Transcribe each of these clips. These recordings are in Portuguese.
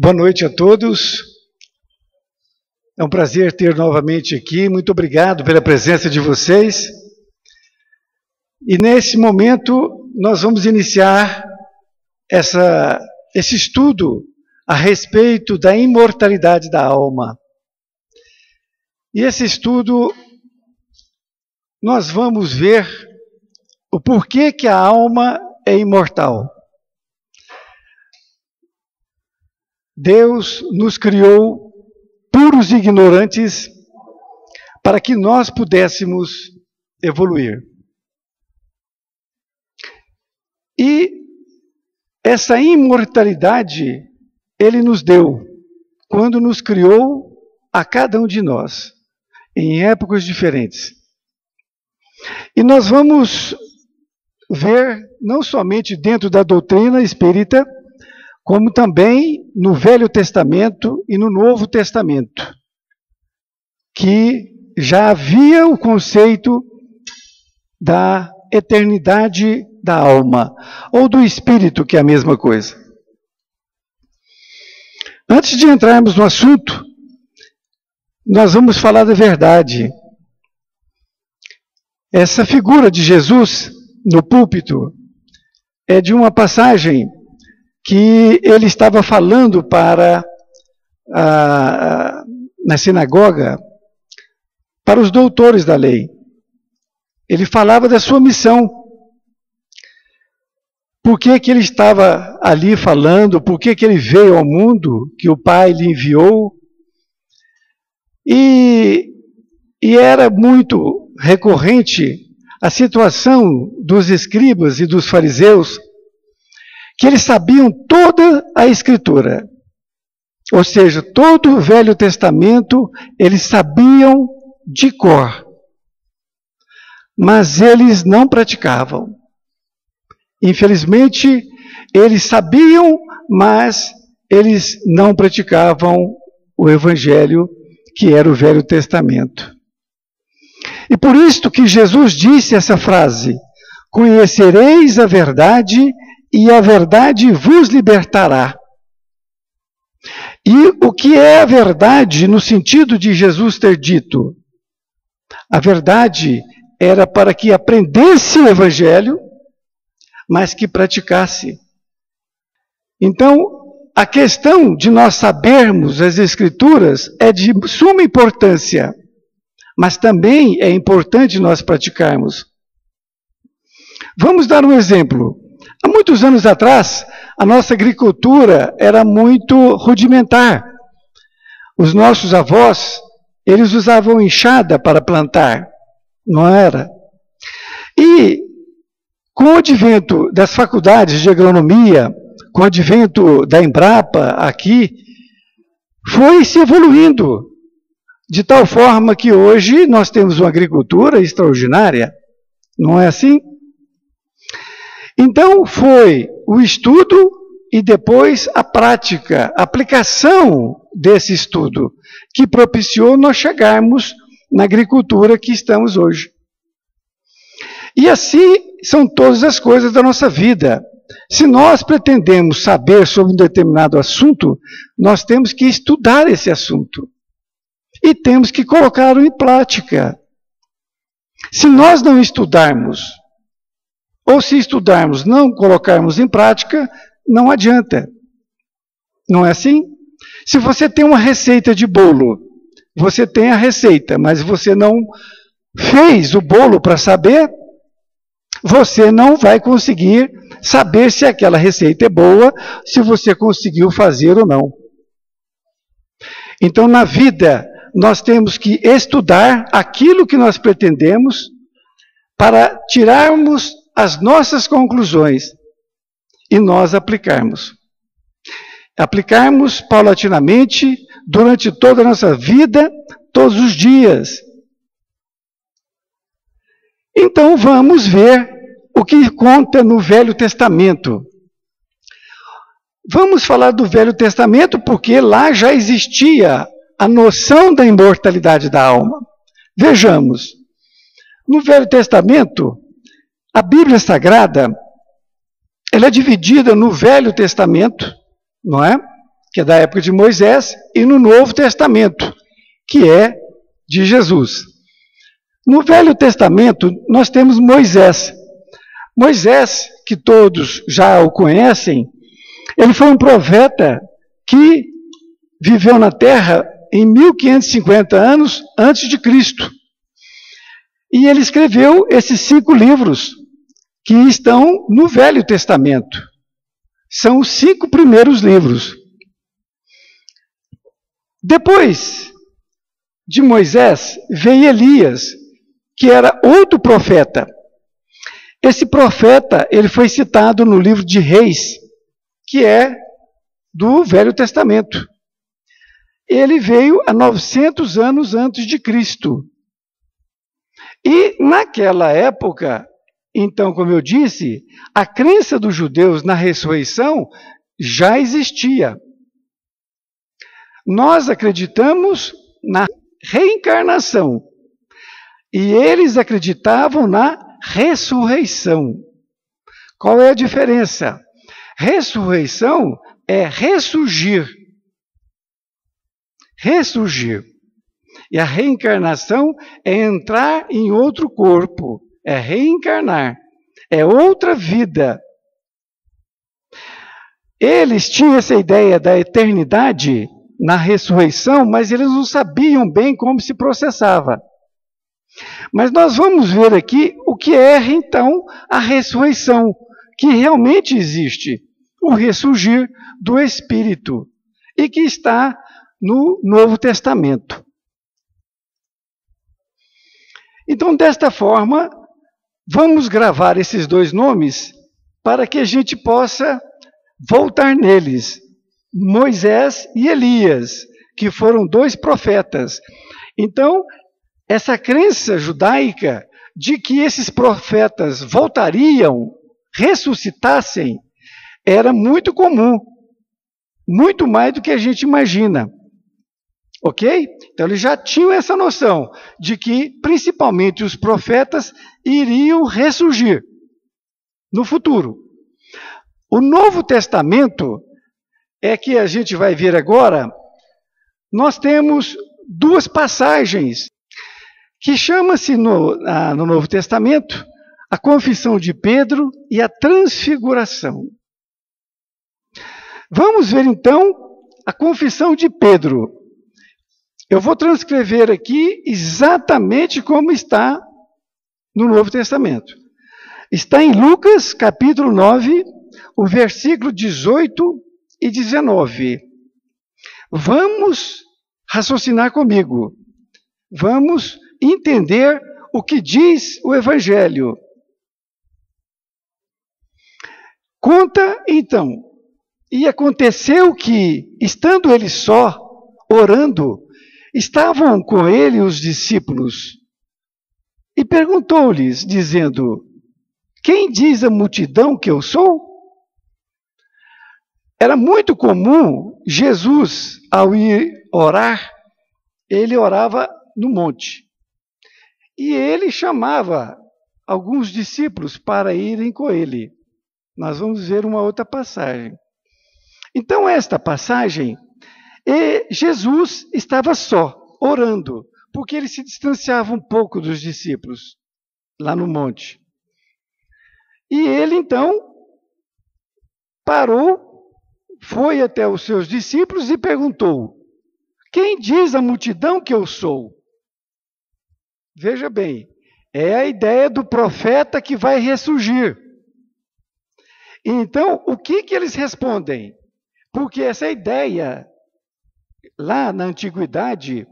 Boa noite a todos. É um prazer ter novamente aqui. Muito obrigado pela presença de vocês. E nesse momento nós vamos iniciar esse estudo a respeito da imortalidade da alma. E esse estudo nós vamos ver o porquê que a alma é imortal. Deus nos criou puros e ignorantes para que nós pudéssemos evoluir. E essa imortalidade Ele nos deu quando nos criou a cada um de nós, em épocas diferentes. E nós vamos ver, não somente dentro da doutrina espírita, como também no Velho Testamento e no Novo Testamento, que já havia o conceito da eternidade da alma, ou do espírito, que é a mesma coisa. Antes de entrarmos no assunto, nós vamos falar da verdade. Essa figura de Jesus no púlpito é de uma passagem que ele estava falando na sinagoga para os doutores da lei. Ele falava da sua missão. Por que ele estava ali falando? Por que ele veio ao mundo, que o Pai lhe enviou? E era muito recorrente a situação dos escribas e dos fariseus, que eles sabiam toda a Escritura. Ou seja, todo o Velho Testamento eles sabiam de cor. Mas eles não praticavam. Infelizmente, eles sabiam, mas eles não praticavam o Evangelho, que era o Velho Testamento. E por isso que Jesus disse essa frase: conhecereis a verdade e a verdade vos libertará. E o que é a verdade no sentido de Jesus ter dito? A verdade era para que aprendesse o Evangelho, mas que praticasse. Então, a questão de nós sabermos as Escrituras é de suma importância, mas também é importante nós praticarmos. Vamos dar um exemplo. Há muitos anos atrás, a nossa agricultura era muito rudimentar. Os nossos avós, eles usavam enxada para plantar, não era? E com o advento das faculdades de agronomia, com o advento da Embrapa aqui, foi se evoluindo, de tal forma que hoje nós temos uma agricultura extraordinária, não é assim? Então foi o estudo e depois a prática, a aplicação desse estudo, que propiciou nós chegarmos na agricultura que estamos hoje. E assim são todas as coisas da nossa vida. Se nós pretendemos saber sobre um determinado assunto, nós temos que estudar esse assunto. E temos que colocá-lo em prática. Se nós não estudarmos, ou se estudarmos, não colocarmos em prática, não adianta. Não é assim? Se você tem uma receita de bolo, você tem a receita, mas você não fez o bolo para saber, você não vai conseguir saber se aquela receita é boa, se você conseguiu fazer ou não. Então, na vida, nós temos que estudar aquilo que nós pretendemos para tirarmos as nossas conclusões e nós aplicarmos. Aplicarmos paulatinamente durante toda a nossa vida, todos os dias. Então vamos ver o que conta no Velho Testamento. Vamos falar do Velho Testamento porque lá já existia a noção da imortalidade da alma. Vejamos, no Velho Testamento, a Bíblia Sagrada, ela é dividida no Velho Testamento, não é? que é da época de Moisés, e no Novo Testamento, que é de Jesus. No Velho Testamento, nós temos Moisés. Moisés, que todos já o conhecem, ele foi um profeta que viveu na Terra em 1550 anos antes de Cristo. E ele escreveu esses 5 livros que estão no Velho Testamento. São os 5 primeiros livros. Depois de Moisés, veio Elias, que era outro profeta. Esse profeta, ele foi citado no livro de Reis, que é do Velho Testamento. Ele veio há 900 anos antes de Cristo. E naquela época, então, como eu disse, a crença dos judeus na ressurreição já existia. Nós acreditamos na reencarnação e eles acreditavam na ressurreição. Qual é a diferença? Ressurreição é ressurgir. Ressurgir. E a reencarnação é entrar em outro corpo, é reencarnar, é outra vida. Eles tinham essa ideia da eternidade na ressurreição, mas eles não sabiam bem como se processava. Mas nós vamos ver aqui o que é, então, a ressurreição, que realmente existe, o ressurgir do Espírito, e que está no Novo Testamento. Então, desta forma, vamos gravar esses 2 nomes para que a gente possa voltar neles. Moisés e Elias, que foram 2 profetas. Então, essa crença judaica de que esses profetas voltariam, ressuscitassem, era muito comum. Muito mais do que a gente imagina. Ok? Então, eles já tinham essa noção de que, principalmente, os profetas iriam ressurgir no futuro. O Novo Testamento é que a gente vai ver agora, nós temos 2 passagens que chama-se no Novo Testamento a Confissão de Pedro e a Transfiguração. Vamos ver, então, a Confissão de Pedro. Eu vou transcrever aqui exatamente como está no Novo Testamento. Está em Lucas, capítulo 9, o versículo 18 e 19. Vamos raciocinar comigo. Vamos entender o que diz o Evangelho. Conta, então, e aconteceu que, estando ele só, orando, estavam com ele os discípulos, e perguntou-lhes, dizendo: quem diz a multidão que eu sou? Era muito comum Jesus, ao ir orar, ele orava no monte. E ele chamava alguns discípulos para irem com ele. Nós vamos ver uma outra passagem. Então, esta passagem, Jesus estava só, orando, porque ele se distanciava um pouco dos discípulos, lá no monte. E ele, então, parou, foi até os seus discípulos e perguntou: quem diz a multidão que eu sou? Veja bem, é a ideia do profeta que vai ressurgir. Então, o que eles respondem? Porque essa ideia, lá na antiguidade,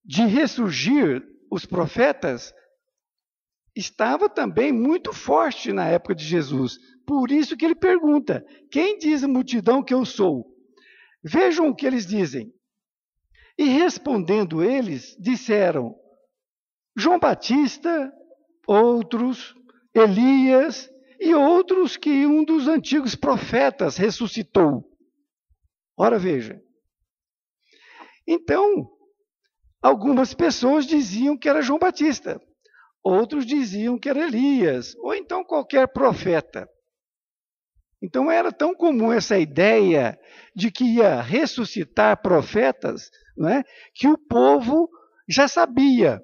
de ressurgir os profetas, estava também muito forte na época de Jesus. Por isso que ele pergunta: quem diz a multidão que eu sou? Vejam o que eles dizem. E respondendo eles, disseram: João Batista, outros, Elias e outros que um dos antigos profetas ressuscitou. Ora, veja. Então, algumas pessoas diziam que era João Batista, outros diziam que era Elias, ou então qualquer profeta. Então era tão comum essa ideia de que ia ressuscitar profetas, não é? Que o povo já sabia.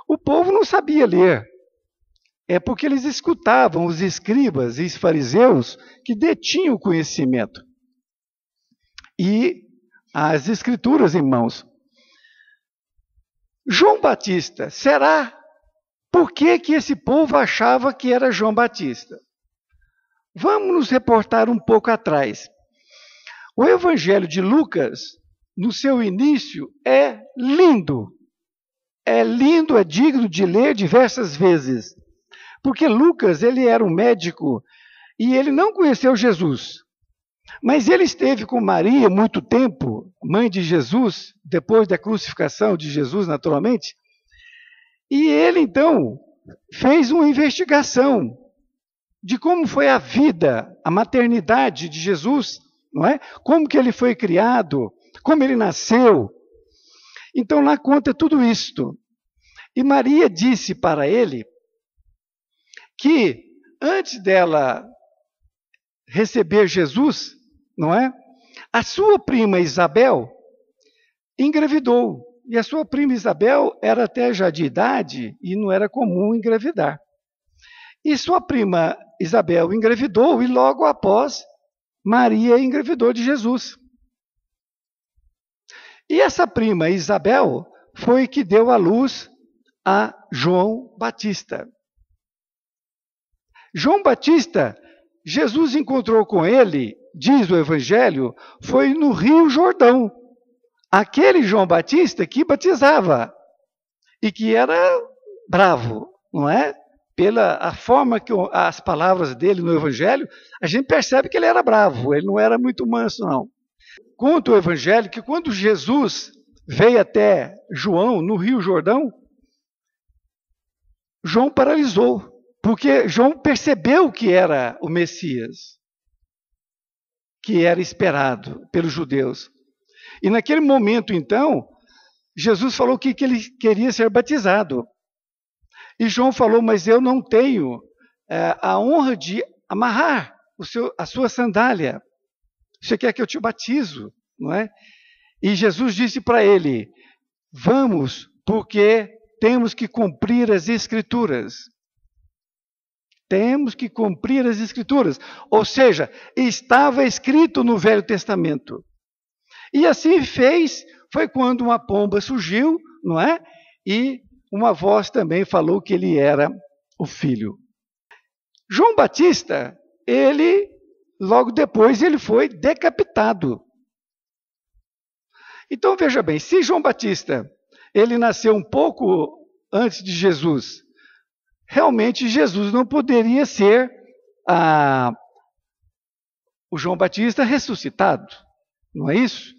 O povo não sabia ler. É porque eles escutavam os escribas e os fariseus que detinham o conhecimento. E as escrituras em mãos. João Batista, será? Por que esse povo achava que era João Batista? Vamos nos reportar um pouco atrás. O Evangelho de Lucas, no seu início, é lindo. É lindo, é digno de ler diversas vezes. Porque Lucas, ele era um médico e ele não conheceu Jesus. Mas ele esteve com Maria muito tempo, mãe de Jesus, depois da crucificação de Jesus, naturalmente. E ele, então, fez uma investigação de como foi a vida, a maternidade de Jesus, não é? Como que ele foi criado, como ele nasceu. Então, lá conta tudo isto. E Maria disse para ele que, antes dela receber Jesus, não é? A sua prima Isabel engravidou. E a sua prima Isabel era até já de idade e não era comum engravidar. E sua prima Isabel engravidou e logo após Maria engravidou de Jesus. E essa prima Isabel foi que deu à luz a João Batista. João Batista, Jesus encontrou com ele, diz o Evangelho, foi no Rio Jordão. Aquele João Batista que batizava e que era bravo, não é? Pela a forma que as palavras dele no Evangelho, a gente percebe que ele era bravo, ele não era muito manso, não. Conta o Evangelho que quando Jesus veio até João, no Rio Jordão, João paralisou, porque João percebeu que era o Messias, que era esperado pelos judeus. E naquele momento, então, Jesus falou que ele queria ser batizado. E João falou, mas eu não tenho a honra de amarrar a sua sandália. Você quer que eu te batizo, não é? E Jesus disse para ele, vamos, porque temos que cumprir as Escrituras. Temos que cumprir as Escrituras. Ou seja, estava escrito no Velho Testamento. E assim fez, foi quando uma pomba surgiu, não é? E uma voz também falou que ele era o filho. João Batista, logo depois, ele foi decapitado. Então, veja bem, se João Batista, ele nasceu um pouco antes de Jesus, realmente Jesus não poderia ser o João Batista ressuscitado, não é isso?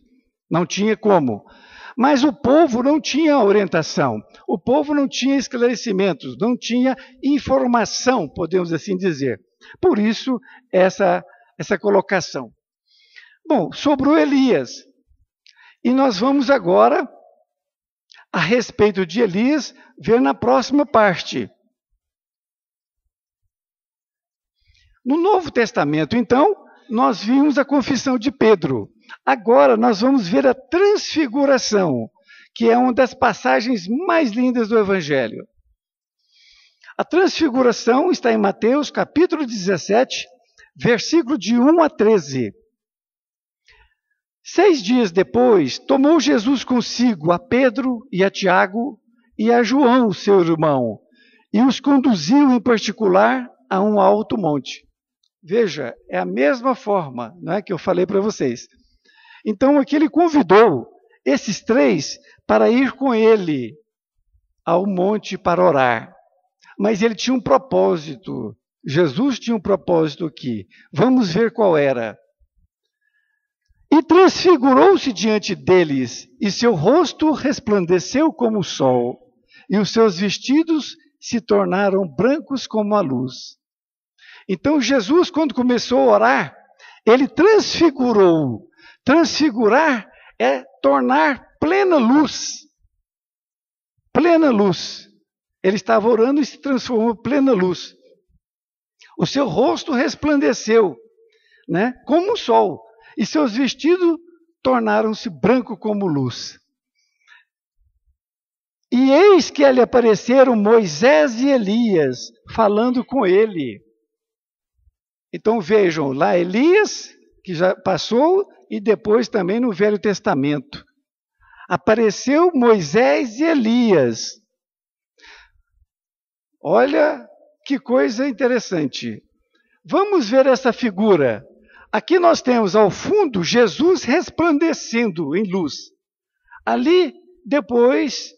Não tinha como. Mas o povo não tinha orientação, o povo não tinha esclarecimentos, não tinha informação, podemos assim dizer. Por isso, essa colocação. Bom, sobrou Elias. E nós vamos agora, a respeito de Elias, ver na próxima parte. No Novo Testamento, então, nós vimos a confissão de Pedro. Agora nós vamos ver a transfiguração, que é uma das passagens mais lindas do Evangelho. A transfiguração está em Mateus, capítulo 17, versículo de 1 a 13. 6 dias depois, tomou Jesus consigo a Pedro e a Tiago e a João, seu irmão, e os conduziu em particular a um alto monte. Veja, é a mesma forma, não é, que eu falei para vocês. Então, aqui ele convidou esses três para ir com ele ao monte para orar. Mas ele tinha um propósito. Jesus tinha um propósito aqui. Vamos ver qual era. E transfigurou-se diante deles, e seu rosto resplandeceu como o sol, e os seus vestidos se tornaram brancos como a luz. Então, Jesus, quando começou a orar, ele transfigurou. Transfigurar é tornar plena luz. Plena luz. Ele estava orando e se transformou em plena luz. O seu rosto resplandeceu. né, como um sol, e seus vestidos tornaram-se branco como luz. E eis que lhe apareceram Moisés e Elias, falando com ele. Então vejam, lá Elias, que já passou, e depois também no Velho Testamento. Apareceu Moisés e Elias. Olha que coisa interessante. Vamos ver essa figura. Aqui nós temos ao fundo Jesus resplandecendo em luz. Ali, depois,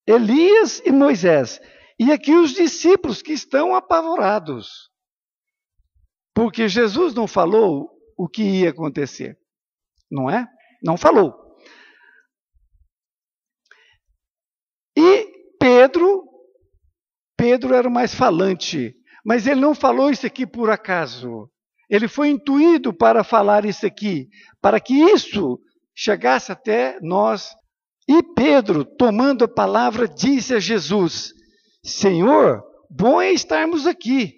Elias e Moisés. E aqui os discípulos que estão apavorados. Porque Jesus não falou o que ia acontecer. Não é? Não falou. E Pedro era o mais falante, mas ele não falou isso aqui por acaso. Ele foi intuído para falar isso aqui, para que isso chegasse até nós. E Pedro, tomando a palavra, disse a Jesus: Senhor, bom é estarmos aqui.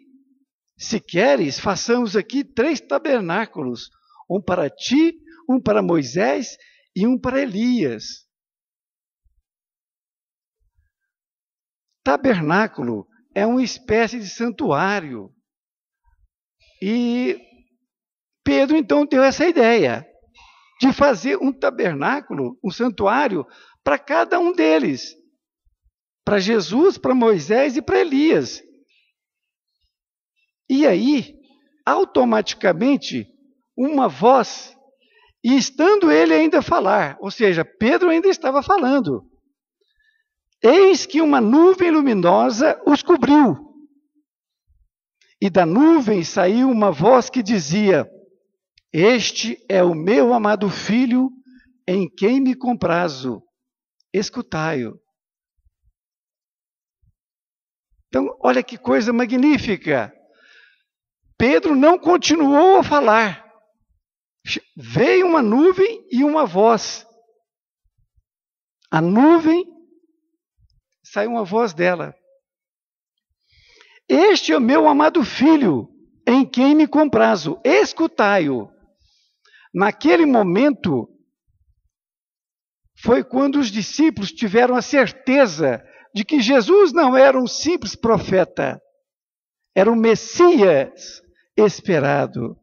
Se queres, façamos aqui 3 tabernáculos, um para ti, um para Moisés e um para Elias. Tabernáculo é uma espécie de santuário. E Pedro, então, deu essa ideia de fazer um tabernáculo, um santuário, para cada um deles. Para Jesus, para Moisés e para Elias. E aí, automaticamente, uma voz, e estando ele ainda a falar, ou seja, Pedro ainda estava falando. Eis que uma nuvem luminosa os cobriu. E da nuvem saiu uma voz que dizia: Este é o meu amado filho, em quem me comprazo. Escutai-o. Então, olha que coisa magnífica. Pedro não continuou a falar. Veio uma nuvem e uma voz. A nuvem, saiu uma voz dela. Este é o meu amado filho, em quem me comprazo. Escutai-o. Naquele momento, foi quando os discípulos tiveram a certeza de que Jesus não era um simples profeta, era o Messias esperado.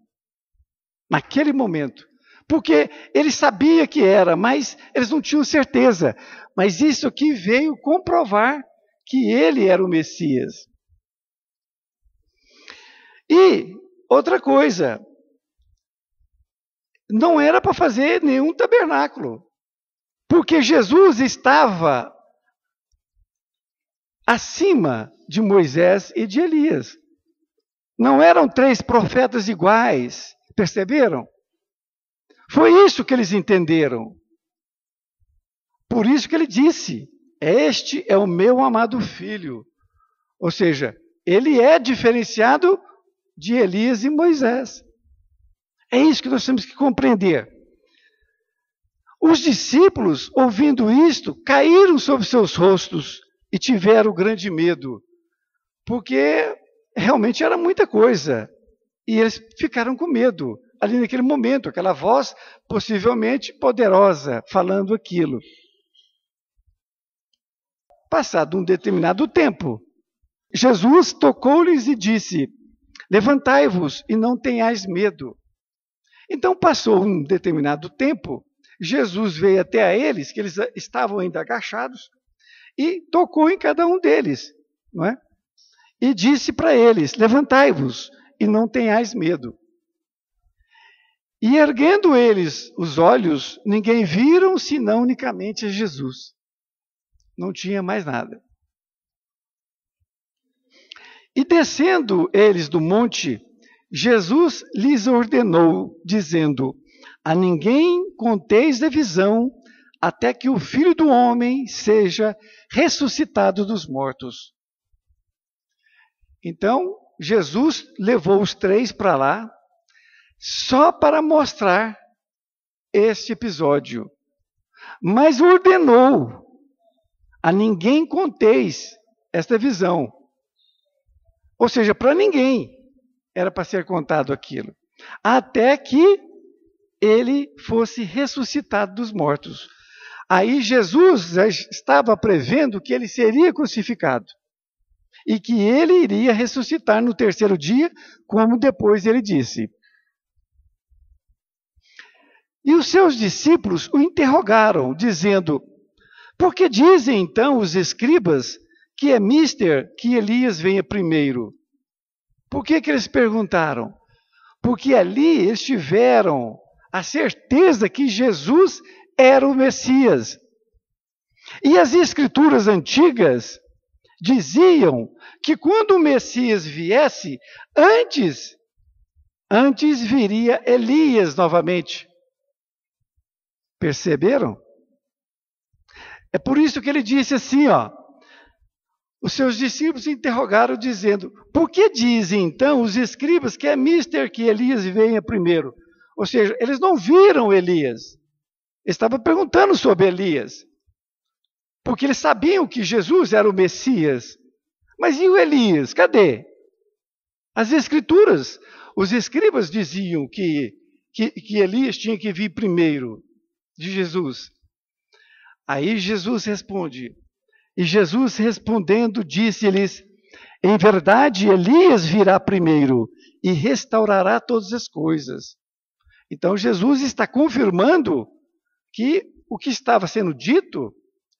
Naquele momento. Porque ele sabia que era, mas eles não tinham certeza. Mas isso aqui veio comprovar que ele era o Messias. E outra coisa, não era para fazer nenhum tabernáculo, porque Jesus estava acima de Moisés e de Elias. Não eram 3 profetas iguais, perceberam? Foi isso que eles entenderam. Por isso que ele disse: Este é o meu amado filho. Ou seja, ele é diferenciado de Elias e Moisés. É isso que nós temos que compreender. Os discípulos, ouvindo isto, caíram sobre seus rostos e tiveram grande medo, porque realmente era muita coisa. E eles ficaram com medo, ali naquele momento, aquela voz possivelmente poderosa, falando aquilo. Passado um determinado tempo, Jesus tocou-lhes e disse: Levantai-vos e não tenhais medo. Então passou um determinado tempo, Jesus veio até a eles, que eles estavam ainda agachados, e tocou em cada um deles, não é? E disse para eles: Levantai-vos e não tenhais medo. E erguendo eles os olhos, ninguém viram senão unicamente a Jesus. Não tinha mais nada. E descendo eles do monte, Jesus lhes ordenou, dizendo: A ninguém conteis a visão, até que o Filho do Homem seja ressuscitado dos mortos. Então, Jesus levou os 3 para lá, só para mostrar este episódio. Mas ordenou: a ninguém conteis esta visão. Ou seja, para ninguém era para ser contado aquilo. até que ele fosse ressuscitado dos mortos. Aí Jesus já estava prevendo que ele seria crucificado e que ele iria ressuscitar no terceiro dia, como depois ele disse. E os seus discípulos o interrogaram, dizendo: por que dizem então os escribas que é mister que Elias venha primeiro? Por que eles perguntaram? Porque ali eles tiveram a certeza que Jesus era o Messias. E as escrituras antigas diziam que quando o Messias viesse, antes viria Elias novamente. Perceberam? É por isso que ele disse assim, ó. Os seus discípulos interrogaram dizendo: por que dizem então os escribas que é mister que Elias venha primeiro? Ou seja, eles não viram Elias. Eles estavam perguntando sobre Elias. Porque eles sabiam que Jesus era o Messias. Mas e o Elias? Cadê? As escrituras, os escribas diziam que Elias tinha que vir primeiro de Jesus. Aí Jesus responde. E Jesus respondendo disse-lhes: em verdade Elias virá primeiro e restaurará todas as coisas. Então Jesus está confirmando que o que estava sendo dito,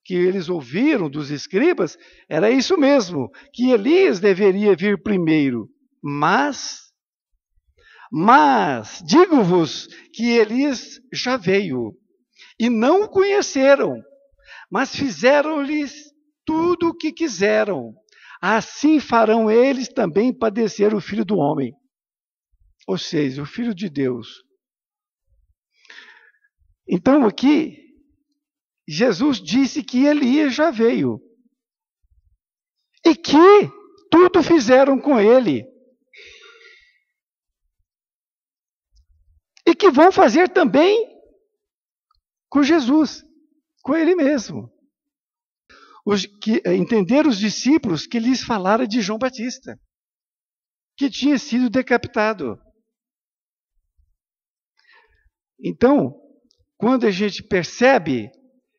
que eles ouviram dos escribas, era isso mesmo, que Elias deveria vir primeiro. Mas digo-vos que Elias já veio, e não o conheceram, mas fizeram-lhes tudo o que quiseram. Assim farão eles também padecer o Filho do Homem. Ou seja, o Filho de Deus. Então aqui, Jesus disse que Elias já veio. E que tudo fizeram com ele. E que vão fazer também com Jesus, com ele mesmo. Entenderam os discípulos que lhes falara de João Batista, que tinha sido decapitado. Então, quando a gente percebe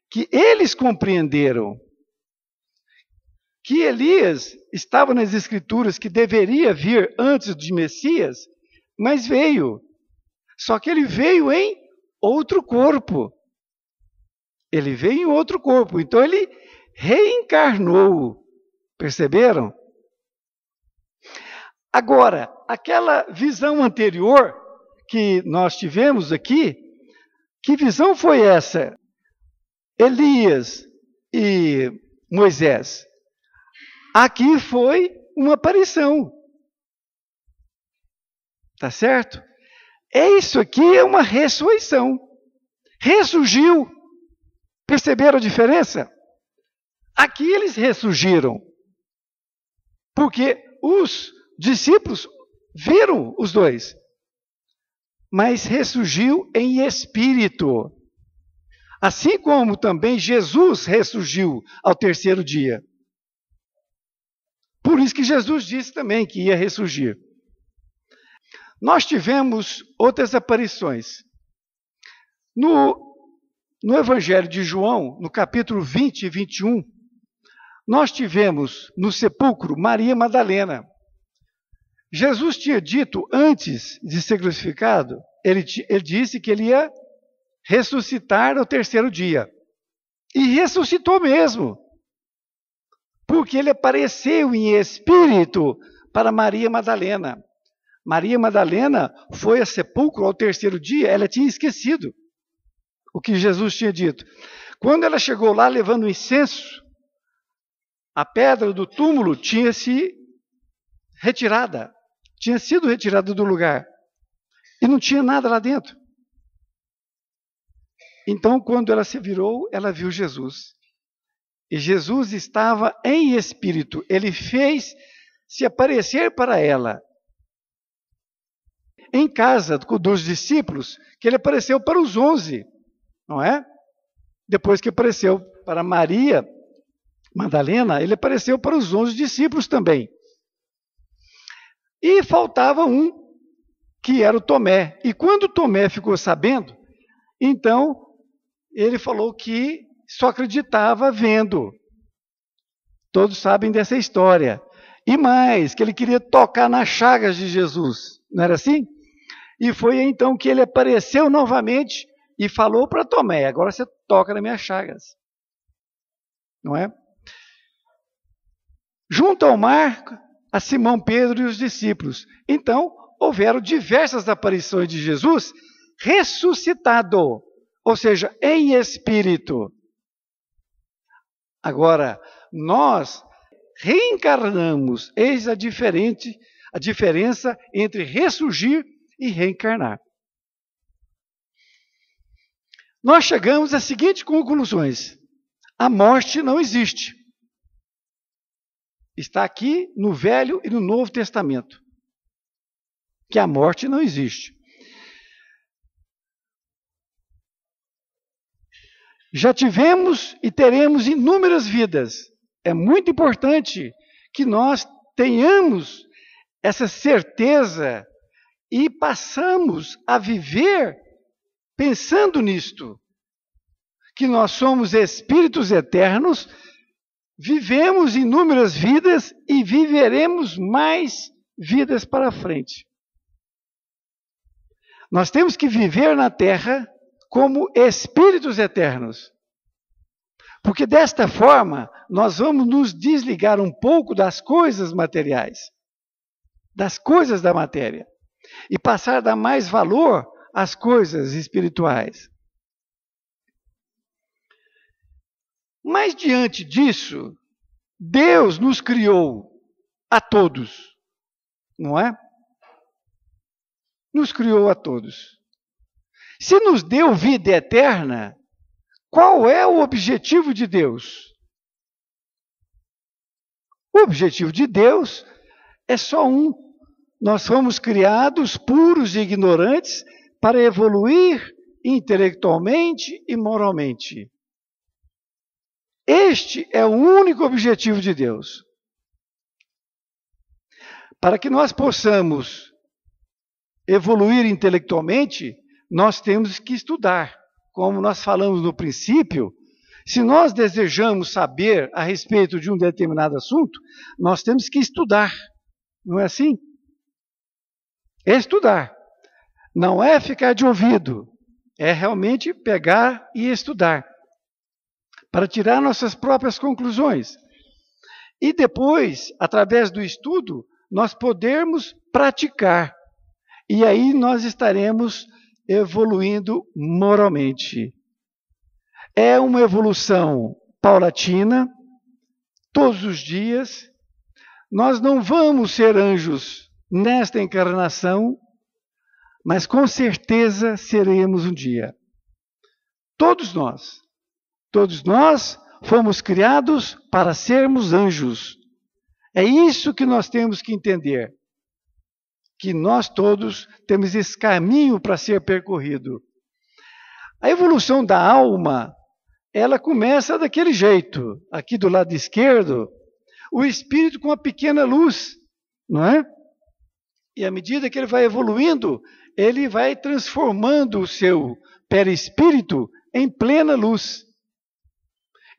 que eles compreenderam que Elias estava nas Escrituras que deveria vir antes de Messias, mas veio. Só que ele veio em outro corpo. Ele veio em outro corpo. Então ele reencarnou. Perceberam? Agora, aquela visão anterior que nós tivemos aqui, que visão foi essa? Elias e Moisés. Aqui foi uma aparição. Tá certo? Isso aqui é uma ressurreição. Ressurgiu. Perceberam a diferença? Aqui eles ressurgiram. Porque os discípulos viram os dois. Mas ressurgiu em espírito. Assim como também Jesus ressurgiu ao terceiro dia. Por isso que Jesus disse também que ia ressurgir. Nós tivemos outras aparições. No Evangelho de João, no capítulo 20 e 21, nós tivemos no sepulcro Maria Madalena. Jesus tinha dito, antes de ser crucificado, ele disse que ele ia ressuscitar no terceiro dia. E ressuscitou mesmo. Porque ele apareceu em espírito para Maria Madalena. Maria Madalena foi a sepulcro ao terceiro dia, ela tinha esquecido o que Jesus tinha dito. Quando ela chegou lá levando incenso, a pedra do túmulo tinha sido retirada do lugar. E não tinha nada lá dentro. Então, quando ela se virou, ela viu Jesus. E Jesus estava em espírito. Ele fez se aparecer para ela. Em casa dos discípulos, que ele apareceu para os 11, não é? Depois que apareceu para Maria Madalena, ele apareceu para os 11 discípulos também. E faltava um. que era o Tomé. E quando Tomé ficou sabendo, então ele falou que só acreditava vendo. Todos sabem dessa história. E mais, que ele queria tocar nas chagas de Jesus. Não era assim? E foi então que ele apareceu novamente e falou para Tomé: agora você toca nas minhas chagas. Não é? Junto ao mar, a Simão Pedro e os discípulos. Então, houveram diversas aparições de Jesus ressuscitado, ou seja, em espírito. Agora, nós reencarnamos. Eis a diferença entre ressurgir e reencarnar. Nós chegamos às seguintes conclusões: a morte não existe. Está aqui no Velho e no Novo Testamento, que a morte não existe. Já tivemos e teremos inúmeras vidas. É muito importante que nós tenhamos essa certeza e passamos a viver pensando nisto, que nós somos espíritos eternos, vivemos inúmeras vidas e viveremos mais vidas para frente. Nós temos que viver na Terra como espíritos eternos. Porque desta forma, nós vamos nos desligar um pouco das coisas materiais, das coisas da matéria, e passar a dar mais valor às coisas espirituais. Mas diante disso, Deus nos criou a todos, não é? Nos criou a todos. Se nos deu vida eterna, qual é o objetivo de Deus? O objetivo de Deus é só um. Nós fomos criados puros e ignorantes para evoluir intelectualmente e moralmente. Este é o único objetivo de Deus. Para que nós possamos evoluir intelectualmente, nós temos que estudar. Como nós falamos no princípio, se nós desejamos saber a respeito de um determinado assunto, nós temos que estudar. Não é assim? É estudar. Não é ficar de ouvido. É realmente pegar e estudar, para tirar nossas próprias conclusões. E depois, através do estudo, nós podermos praticar. E aí nós estaremos evoluindo moralmente. É uma evolução paulatina, todos os dias. Nós não vamos ser anjos nesta encarnação, mas com certeza seremos um dia. Todos nós fomos criados para sermos anjos. É isso que nós temos que entender. Que nós todos temos esse caminho para ser percorrido. A evolução da alma, ela começa daquele jeito. Aqui do lado esquerdo, o espírito com uma pequena luz, não é? E à medida que ele vai evoluindo, ele vai transformando o seu perispírito em plena luz.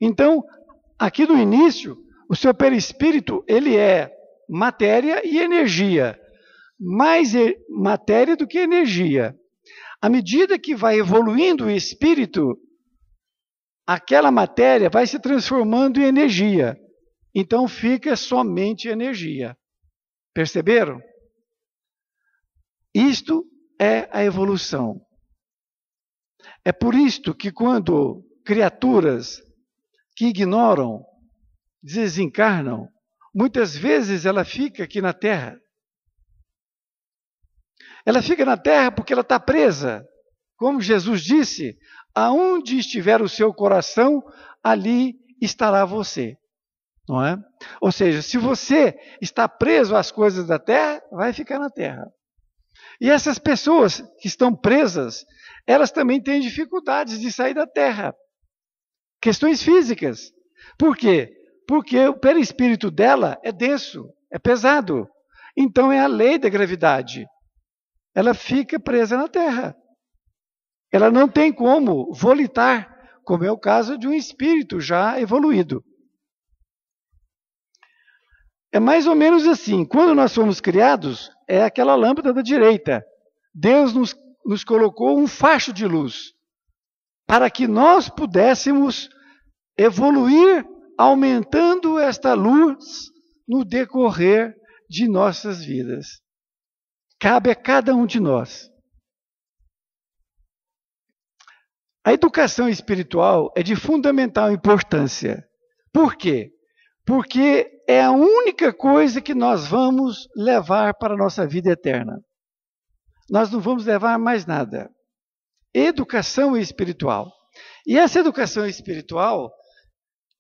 Então, aqui no início, o seu perispírito, ele é matéria e energia. Mais matéria do que energia. À medida que vai evoluindo o espírito, aquela matéria vai se transformando em energia. Então fica somente energia. Perceberam? Isto é a evolução. É por isto que quando criaturas que ignoram, desencarnam, muitas vezes ela fica aqui na Terra. Ela fica na Terra porque ela está presa. Como Jesus disse, aonde estiver o seu coração, ali estará você. Não é? Ou seja, se você está preso às coisas da Terra, vai ficar na Terra. E essas pessoas que estão presas, elas também têm dificuldades de sair da Terra. Questões físicas. Por quê? Porque o perispírito dela é denso, é pesado. Então é a lei da gravidade. ela fica presa na terra. Ela não tem como volitar, como é o caso de um espírito já evoluído. É mais ou menos assim, quando nós fomos criados, é aquela lâmpada da direita. Deus nos colocou um facho de luz, para que nós pudéssemos evoluir, aumentando esta luz no decorrer de nossas vidas. Cabe a cada um de nós. A educação espiritual é de fundamental importância. Por quê? Porque é a única coisa que nós vamos levar para a nossa vida eterna. Nós não vamos levar mais nada. Educação espiritual. E essa educação espiritual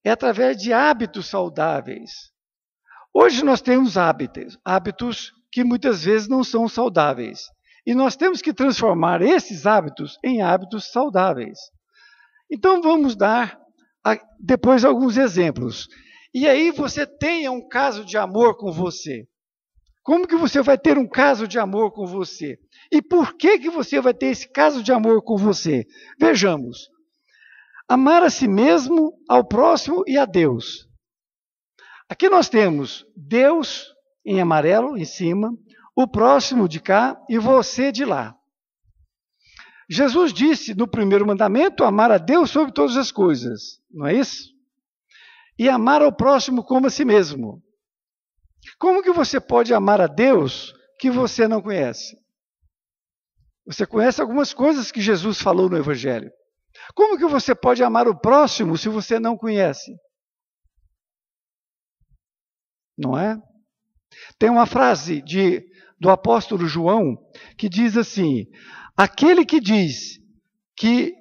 é através de hábitos saudáveis. Hoje nós temos hábitos que muitas vezes não são saudáveis. E nós temos que transformar esses hábitos em hábitos saudáveis. Então vamos dar depois alguns exemplos. E aí você tenha um caso de amor com você. Como que você vai ter um caso de amor com você? E por que você vai ter esse caso de amor com você? Vejamos. Amar a si mesmo, ao próximo e a Deus. Aqui nós temos Deus em amarelo, em cima, o próximo de cá e você de lá. Jesus disse no primeiro mandamento, amar a Deus sobre todas as coisas. Não é isso? E amar ao próximo como a si mesmo. Como que você pode amar a Deus que você não conhece? Você conhece algumas coisas que Jesus falou no Evangelho. Como que você pode amar o próximo se você não conhece? Não é? Tem uma frase do apóstolo João que diz assim: aquele que diz que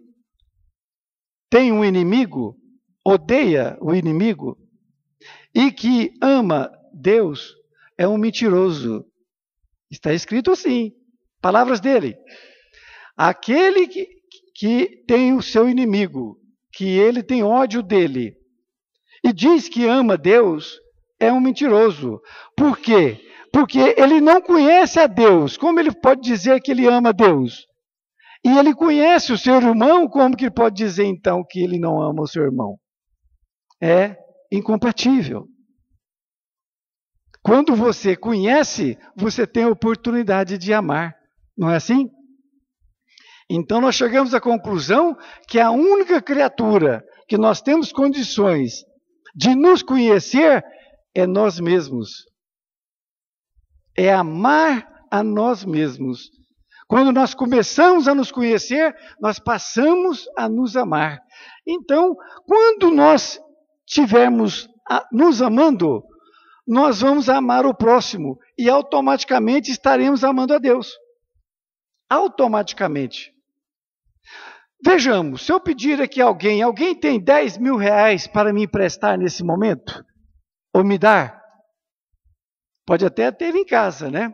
tem um inimigo, odeia o inimigo, e que ama Deus, é um mentiroso. Está escrito assim, palavras dele. Aquele que tem o seu inimigo, que ele tem ódio dele, e diz que ama Deus, é um mentiroso. Por quê? Porque ele não conhece a Deus. Como ele pode dizer que ele ama Deus? E ele conhece o seu irmão, como que ele pode dizer então que ele não ama o seu irmão? É incompatível. Quando você conhece, você tem a oportunidade de amar. Não é assim? Então nós chegamos à conclusão que a única criatura que nós temos condições de nos conhecer é nós mesmos. É amar a nós mesmos. Quando nós começamos a nos conhecer, nós passamos a nos amar. Então, quando nós estivermos nos amando, nós vamos amar o próximo e automaticamente estaremos amando a Deus. Automaticamente. Vejamos, se eu pedir aqui a alguém tem 10 mil reais para me emprestar nesse momento? Ou me dar? Pode até ter em casa, né?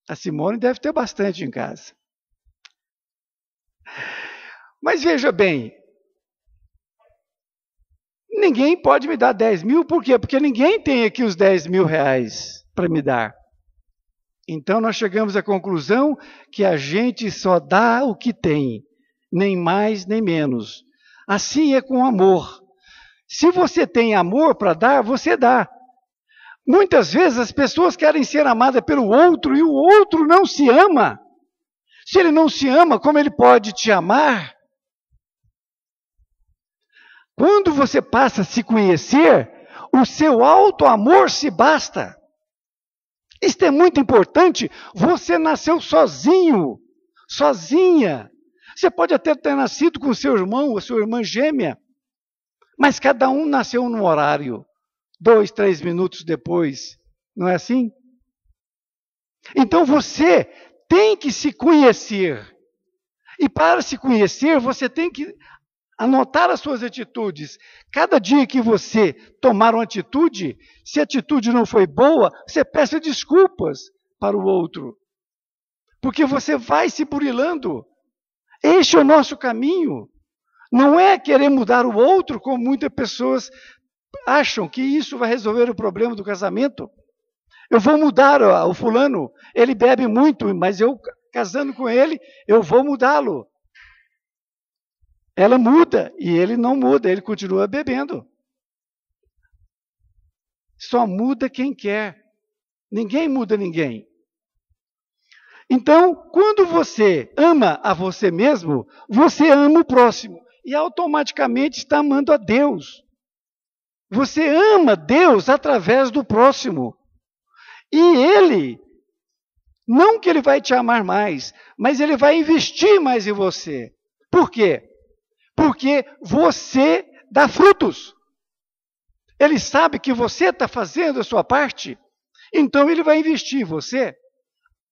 A Simone deve ter bastante em casa. Mas veja bem, ninguém pode me dar 10 mil, por quê? Porque ninguém tem aqui os 10 mil reais para me dar. Então nós chegamos à conclusão que a gente só dá o que tem, nem mais nem menos. Assim é com amor. Se você tem amor para dar, você dá. Muitas vezes as pessoas querem ser amadas pelo outro e o outro não se ama. Se ele não se ama, como ele pode te amar? Quando você passa a se conhecer, o seu auto-amor se basta. Isto é muito importante. Você nasceu sozinho, sozinha. Você pode até ter nascido com seu irmão ou sua irmã gêmea, mas cada um nasceu num horário. 2, 3 minutos depois, não é assim? Então você tem que se conhecer. E para se conhecer, você tem que anotar as suas atitudes. Cada dia que você tomar uma atitude, se a atitude não foi boa, você peça desculpas para o outro. Porque você vai se burilando. Este é o nosso caminho. Não é querer mudar o outro, como muitas pessoas acham que isso vai resolver o problema do casamento. Eu vou mudar o fulano, ele bebe muito, mas eu, casando com ele, eu vou mudá-lo. Ela muda e ele não muda, ele continua bebendo. Só muda quem quer. Ninguém muda ninguém. Então, quando você ama a você mesmo, você ama o próximo e automaticamente está amando a Deus. Você ama Deus através do próximo. E Ele, não que Ele vai te amar mais, mas Ele vai investir mais em você. Por quê? Porque você dá frutos. Ele sabe que você está fazendo a sua parte, então Ele vai investir em você.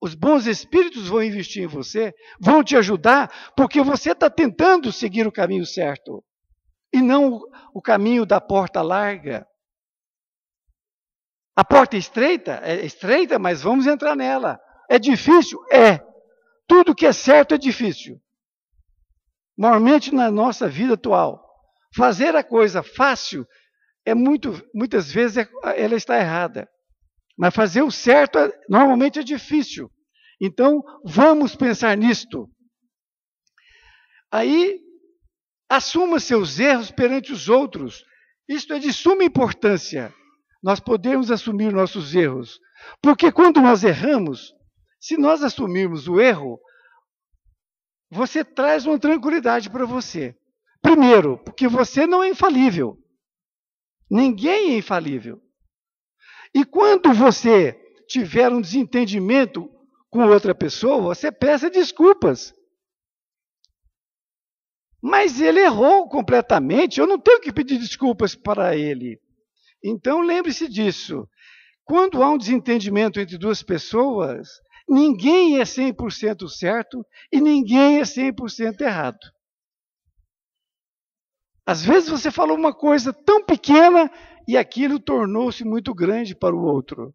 Os bons espíritos vão investir em você, vão te ajudar, porque você está tentando seguir o caminho certo, e não o caminho da porta larga. A porta é estreita, mas vamos entrar nela. É difícil? É. Tudo que é certo é difícil. Normalmente na nossa vida atual, fazer a coisa fácil, muitas vezes ela está errada. Mas fazer o certo normalmente é difícil. Então, vamos pensar nisto. Aí, assuma seus erros perante os outros. Isto é de suma importância. Nós podemos assumir nossos erros. Porque quando nós erramos, se nós assumirmos o erro, você traz uma tranquilidade para você. Primeiro, porque você não é infalível. Ninguém é infalível. E quando você tiver um desentendimento com outra pessoa, você peça desculpas. Mas ele errou completamente, eu não tenho que pedir desculpas para ele. Então lembre-se disso. Quando há um desentendimento entre duas pessoas, ninguém é 100% certo e ninguém é 100% errado. Às vezes você falou uma coisa tão pequena e aquilo tornou-se muito grande para o outro.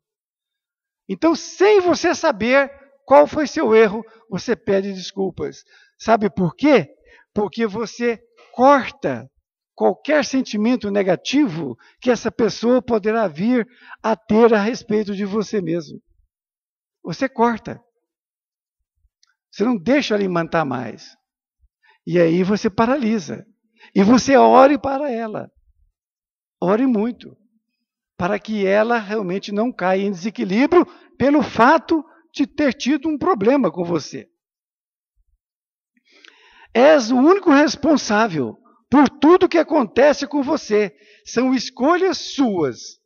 Então, sem você saber qual foi seu erro, você pede desculpas. Sabe por quê? Porque você corta qualquer sentimento negativo que essa pessoa poderá vir a ter a respeito de você mesmo. Você corta. Você não deixa alimentar mais. E aí você paralisa. E você ore para ela. Ore muito. Para que ela realmente não caia em desequilíbrio pelo fato de ter tido um problema com você. És o único responsável por tudo que acontece com você. São escolhas suas.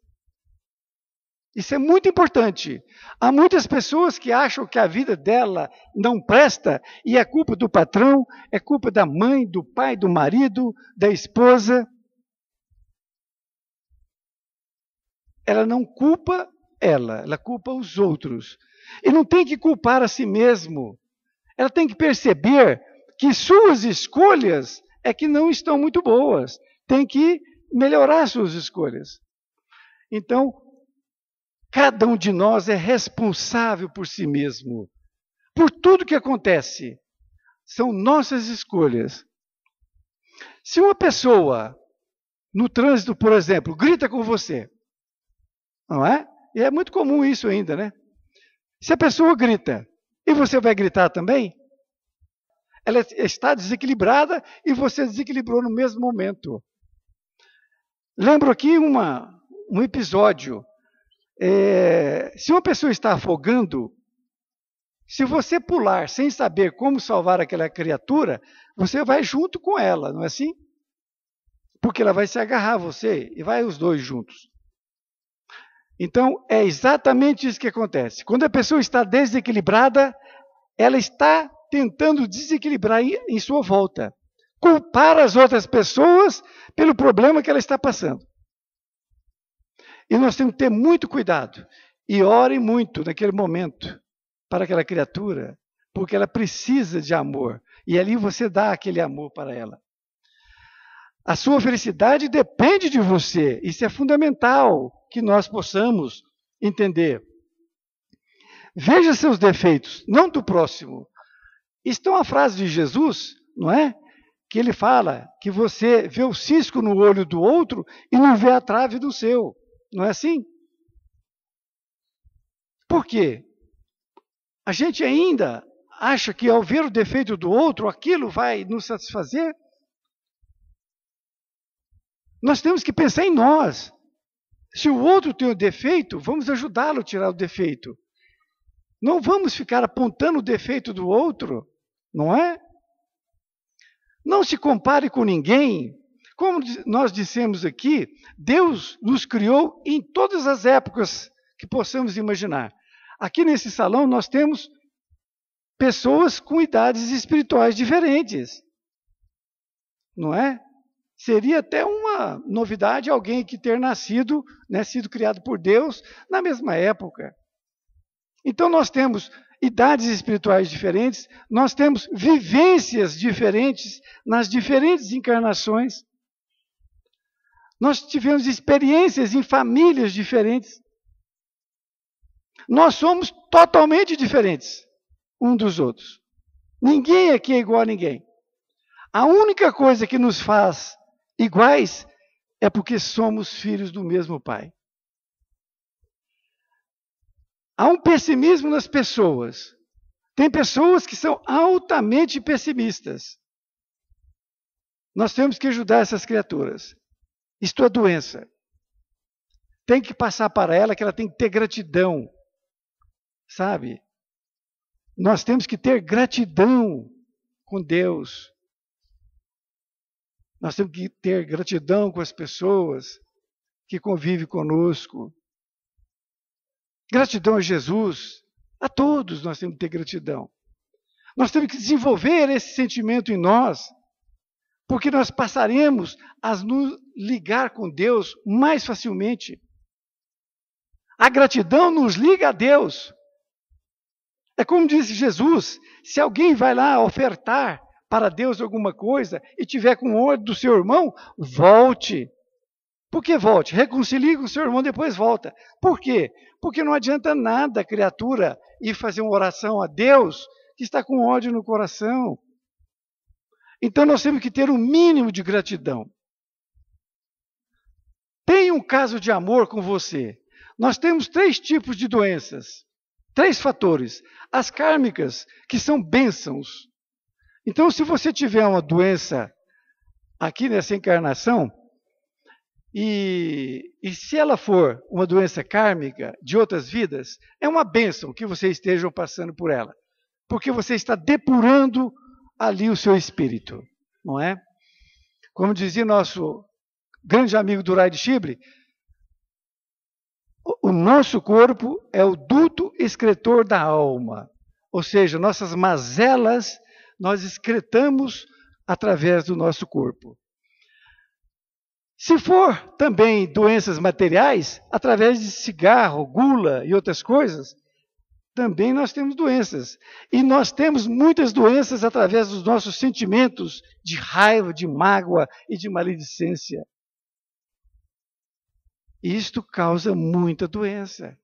Isso é muito importante. Há muitas pessoas que acham que a vida dela não presta e é culpa do patrão, é culpa da mãe, do pai, do marido, da esposa. Ela não culpa ela culpa os outros. E não tem que culpar a si mesmo. Ela tem que perceber que suas escolhas é que não estão muito boas. Tem que melhorar suas escolhas. Então, cada um de nós é responsável por si mesmo. Por tudo que acontece. São nossas escolhas. Se uma pessoa, no trânsito, por exemplo, grita com você, não é? E é muito comum isso ainda, né? Se a pessoa grita, e você vai gritar também, ela está desequilibrada e você desequilibrou no mesmo momento. Lembro aqui um episódio. Se uma pessoa está afogando, se você pular sem saber como salvar aquela criatura, você vai junto com ela, não é assim? Porque ela vai se agarrar a você e vai os dois juntos. Então, é exatamente isso que acontece. Quando a pessoa está desequilibrada, ela está tentando desequilibrar em sua volta. Culpar as outras pessoas pelo problema que ela está passando. E nós temos que ter muito cuidado. E ore muito naquele momento para aquela criatura, porque ela precisa de amor. E ali você dá aquele amor para ela. A sua felicidade depende de você. Isso é fundamental que nós possamos entender. Veja seus defeitos, não do próximo. Isso é uma frase de Jesus, não é? Que ele fala que você vê o cisco no olho do outro e não vê a trave do seu. Não é assim? Por quê? A gente ainda acha que ao ver o defeito do outro, aquilo vai nos satisfazer? Nós temos que pensar em nós. Se o outro tem um defeito, vamos ajudá-lo a tirar o defeito. Não vamos ficar apontando o defeito do outro, não é? Não se compare com ninguém. Como nós dissemos aqui, Deus nos criou em todas as épocas que possamos imaginar. Aqui nesse salão nós temos pessoas com idades espirituais diferentes, não é? Seria até uma novidade alguém que ter nascido, né, sido criado por Deus na mesma época. Então nós temos idades espirituais diferentes, nós temos vivências diferentes nas diferentes encarnações. Nós tivemos experiências em famílias diferentes. Nós somos totalmente diferentes uns dos outros. Ninguém aqui é igual a ninguém. A única coisa que nos faz iguais é porque somos filhos do mesmo Pai. Há um pessimismo nas pessoas. Tem pessoas que são altamente pessimistas. Nós temos que ajudar essas criaturas. Isto é doença. Tem que passar para ela que ela tem que ter gratidão. Sabe? Nós temos que ter gratidão com Deus. Nós temos que ter gratidão com as pessoas que convivem conosco. Gratidão a Jesus. A todos nós temos que ter gratidão. Nós temos que desenvolver esse sentimento em nós, porque nós passaremos a nos ligar com Deus mais facilmente. A gratidão nos liga a Deus. É como disse Jesus, se alguém vai lá ofertar para Deus alguma coisa e tiver com ódio do seu irmão, volte. Por que volte? Reconcilie com o seu irmão, depois volta. Por quê? Porque não adianta nada a criatura ir fazer uma oração a Deus que está com ódio no coração. Então nós temos que ter um mínimo de gratidão. Tem um caso de amor com você. Nós temos 3 tipos de doenças. 3 fatores. As kármicas, que são bênçãos. Então, se você tiver uma doença aqui nessa encarnação, e se ela for uma doença kármica de outras vidas, é uma bênção que você esteja passando por ela. Porque você está depurando ali o seu espírito, não é? Como dizia nosso grande amigo Durai de Chibli, o nosso corpo é o duto excretor da alma. Ou seja, nossas mazelas nós excretamos através do nosso corpo. Se for também doenças materiais, através de cigarro, gula e outras coisas, também nós temos doenças. E nós temos muitas doenças através dos nossos sentimentos de raiva, de mágoa e de maledicência. Isto causa muita doença.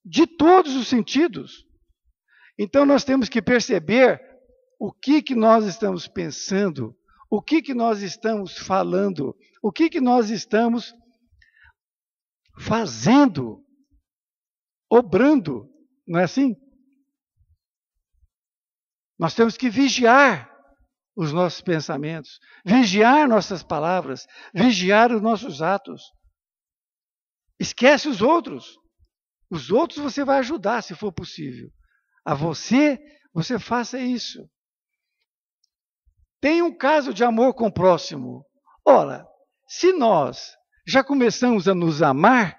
De todos os sentidos. Então nós temos que perceber o que nós estamos pensando, o que nós estamos falando, o que nós estamos fazendo, obrando, não é assim? Nós temos que vigiar os nossos pensamentos, vigiar nossas palavras, vigiar os nossos atos. Esquece os outros. Os outros você vai ajudar, se for possível. A você faça isso. Tem um caso de amor com o próximo. Ora, se nós já começamos a nos amar,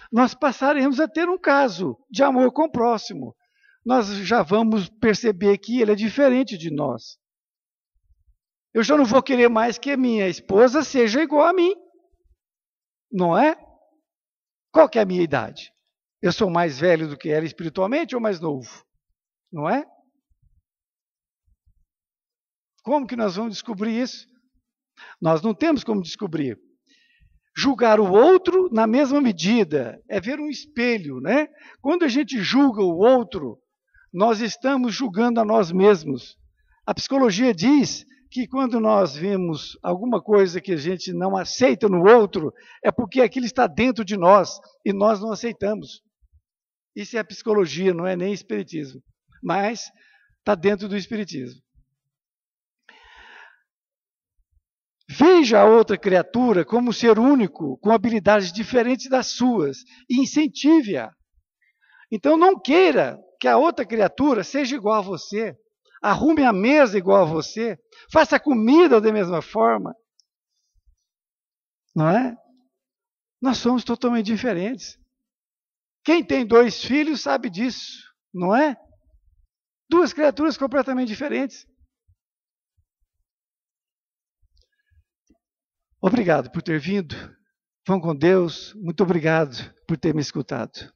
nós passaremos a ter um caso de amor com o próximo. Nós já vamos perceber que ele é diferente de nós. Eu já não vou querer mais que a minha esposa seja igual a mim. Não é? Qual que é a minha idade? Eu sou mais velho do que ela espiritualmente ou mais novo? Não é? Como que nós vamos descobrir isso? Nós não temos como descobrir. Julgar o outro na mesma medida é ver um espelho, né? Quando a gente julga o outro, nós estamos julgando a nós mesmos. A psicologia diz que quando nós vemos alguma coisa que a gente não aceita no outro, é porque aquilo está dentro de nós e nós não aceitamos. Isso é a psicologia, não é nem espiritismo. Mas está dentro do espiritismo. Veja a outra criatura como ser único, com habilidades diferentes das suas, e incentive-a. Então não queira que a outra criatura seja igual a você, arrume a mesa igual a você, faça a comida da mesma forma. Não é? Nós somos totalmente diferentes. Quem tem 2 filhos sabe disso, não é? 2 criaturas completamente diferentes. Obrigado por ter vindo. Vão com Deus. Muito obrigado por ter me escutado.